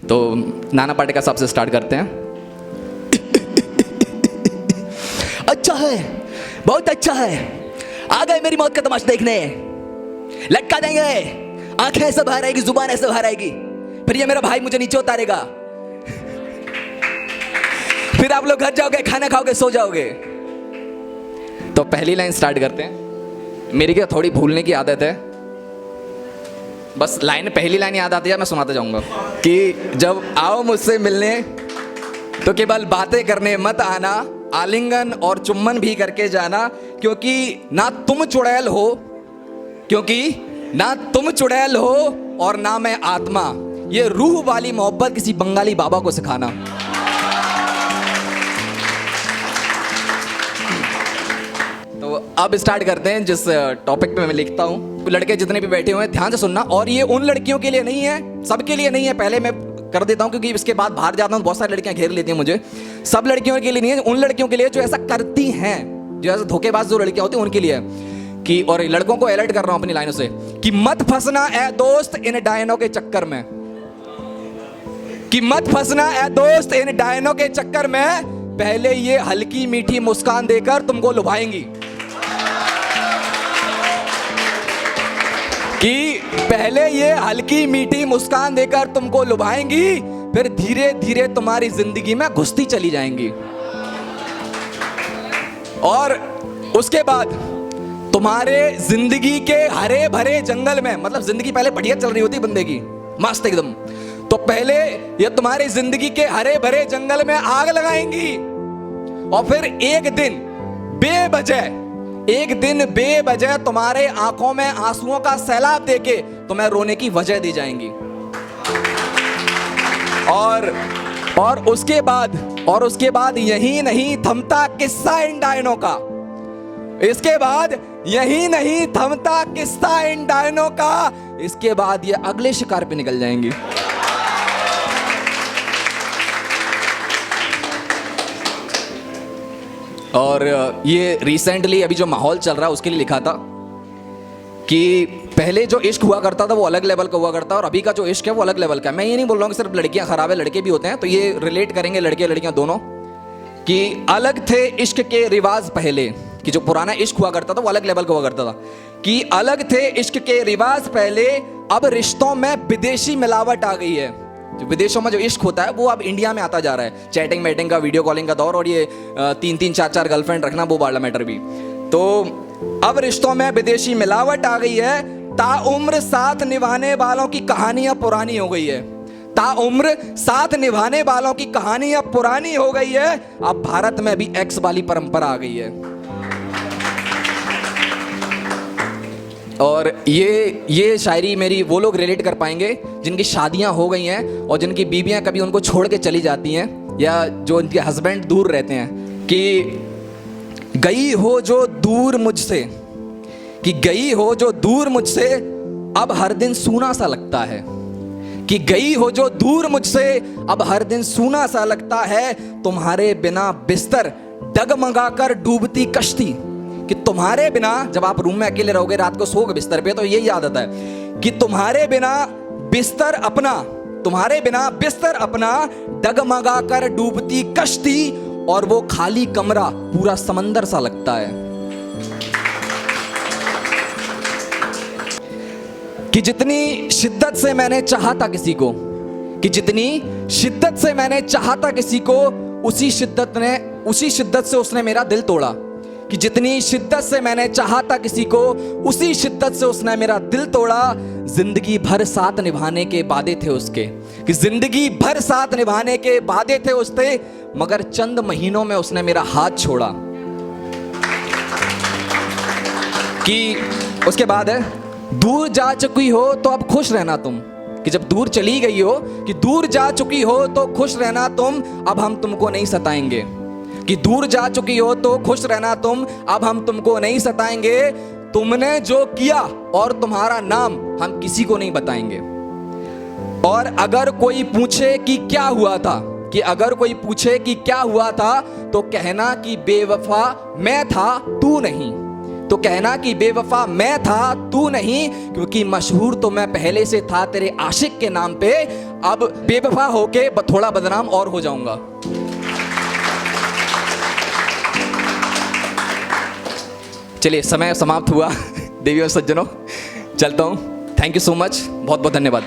तो नाना पाटेकर साहब से स्टार्ट करते हैं। अच्छा है, बहुत अच्छा है, आ गए मेरी मौत का तमाशा देखने, लटका देंगे, आंखें ऐसे बाहर आएगी, जुबान ऐसे बाहर आएगी, फिर ये मेरा भाई मुझे नीचे उतारेगा, फिर आप लोग घर जाओगे, खाना खाओगे, सो जाओगे। तो पहली लाइन स्टार्ट करते हैं। मेरी क्या थोड़ी भूलने की आदत है, बस लाइन पहली लाइन याद आती है, मैं सुनाते जाऊंगा कि जब आओ मुझसे मिलने तो केवल बातें करने मत आना, आलिंगन और चुम्बन भी करके जाना, क्योंकि ना तुम चुड़ैल हो, क्योंकि ना तुम चुड़ैल हो और ना मैं आत्मा, ये रूह वाली मोहब्बत किसी बंगाली बाबा को सिखाना। तो अब स्टार्ट करते हैं जिस टॉपिक पे मैं लिखता हूँ। लड़के जितने भी बैठे हुए हैं ध्यान से सुनना, और ये उन लड़कियों के लिए नहीं है, सबके लिए नहीं है, पहले मैं कर देता हूँ क्योंकि इसके बाद बाहर जाता हूँ बहुत सारी लड़कियां घेर लेती हैं मुझे। सब लड़कियों के लिए नहीं है, उन लड़कियों के लिए जो ऐसा करती हैं, जो ऐसा धोखेबाज जो लड़कियां होती हैं उनके लिए कि, और लड़कों को अलर्ट कर रहा हूं अपनी लाइनों से कि मत फंसना ए दोस्त इन डायनों के चक्कर में, कि मत फंसना ए दोस्त इन डायनों के चक्कर में, पहले ये हल्की मीठी मुस्कान देकर तुमको लुभाएंगी, कि पहले ये हल्की मीठी मुस्कान देकर तुमको लुभाएंगी, फिर धीरे धीरे तुम्हारी जिंदगी में घुसती चली जाएंगी, और उसके बाद तुम्हारे जिंदगी के हरे भरे जंगल में, मतलब जिंदगी पहले बढ़िया चल रही होती बंदे की, मस्त एकदम, तो पहले ये तुम्हारी जिंदगी के हरे भरे जंगल में आग लगाएंगी, और फिर एक दिन बेवजह तुम्हारे आंखों में आंसुओं का सैलाब देके तुम्हें रोने की वजह दी जाएंगी, और उसके बाद यही नहीं थमता किस्सा इन डायनों का, इसके बाद यही नहीं थमता किस्सा इन डायनों का, इसके बाद ये अगले शिकार पे निकल जाएंगी। और ये रिसेंटली अभी जो माहौल चल रहा है उसके लिए लिखा था कि पहले जो इश्क हुआ करता था वो अलग लेवल का हुआ करता है, और अभी का जो इश्क है वो अलग लेवल का है। मैं ये नहीं बोल रहा हूँ कि सिर्फ लड़कियां खराब है, लड़के भी होते हैं, तो ये रिलेट करेंगे लड़के लड़कियां दोनों, कि अलग थे इश्क के रिवाज पहले, कि जो पुराना इश्क हुआ करता था वो अलग लेवल का हुआ करता था, कि अलग थे इश्क के रिवाज पहले, अब रिश्तों में विदेशी मिलावट आ गई है। जो विदेशों में जो इश्क होता है वो अब इंडिया में आता जा रहा है, चैटिंग मैटिंग का, वीडियो कॉलिंग का दौर, और ये 3-3 4-4 गर्लफ्रेंड रखना वो वाला मैटर भी। तो अब रिश्तों में विदेशी मिलावट आ गई है, ताउम्र साथ निभाने वालों की कहानियां पुरानी हो गई है, ताउम्र साथ निभाने वालों की कहानी अब पुरानी हो गई है, अब भारत में भी एक्स वाली परंपरा आ गई है। और ये शायरी मेरी वो लोग रिलेट कर पाएंगे जिनकी शादियां हो गई हैं और जिनकी बीवियां कभी उनको छोड़ के चली जाती हैं, या जो उनके हस्बैंड दूर रहते हैं, कि गई हो जो दूर मुझसे, कि गई हो जो दूर मुझसे, अब हर दिन सूना सा लगता है, कि गई हो जो दूर मुझसे, अब हर दिन सूना सा लगता है, तुम्हारे बिना बिस्तर डगमगा कर डूबती कश्ती, कि तुम्हारे बिना जब आप रूम में अकेले रहोगे, रात को सोओगे बिस्तर पे, तो यही आदत है कि तुम्हारे बिना बिस्तर अपना डगमगा कर डूबती कश्ती, और वो खाली कमरा पूरा समंदर सा लगता है, कि जितनी शिद्दत से मैंने चाहा था किसी को, कि जितनी शिद्दत से मैंने चाहा था किसी को, उसी शिद्दत से उसने मेरा दिल तोड़ा, कि जितनी शिद्दत से मैंने चाहा था किसी को, उसी शिद्दत से उसने मेरा दिल तोड़ा, जिंदगी भर साथ निभाने के वादे थे उसके, कि जिंदगी भर साथ निभाने के वादे थे उसके, मगर चंद महीनों में उसने मेरा हाथ छोड़ा। कि उसके बाद है, दूर जा चुकी हो तो अब खुश रहना तुम, कि जब दूर चली गई हो, कि दूर जा चुकी हो तो खुश रहना तुम, अब हम तुमको नहीं सताएंगे, कि दूर जा चुकी हो तो खुश रहना तुम, अब हम तुमको नहीं सताएंगे, तुमने जो किया और तुम्हारा नाम हम किसी को नहीं बताएंगे, और अगर कोई पूछे कि क्या हुआ था, कि अगर कोई पूछे कि क्या हुआ था, तो कहना कि बेवफा मैं था तू नहीं, तो कहना कि बेवफा मैं था तू नहीं, क्योंकि मशहूर तो मैं पहले से था तेरे आशिक के नाम पे, अब बेवफा होके थोड़ा बदनाम और हो जाऊंगा। चलिए समय समाप्त हुआ। देवी और सज्जनों चलता हूँ। थैंक यू सो मच, बहुत बहुत धन्यवाद।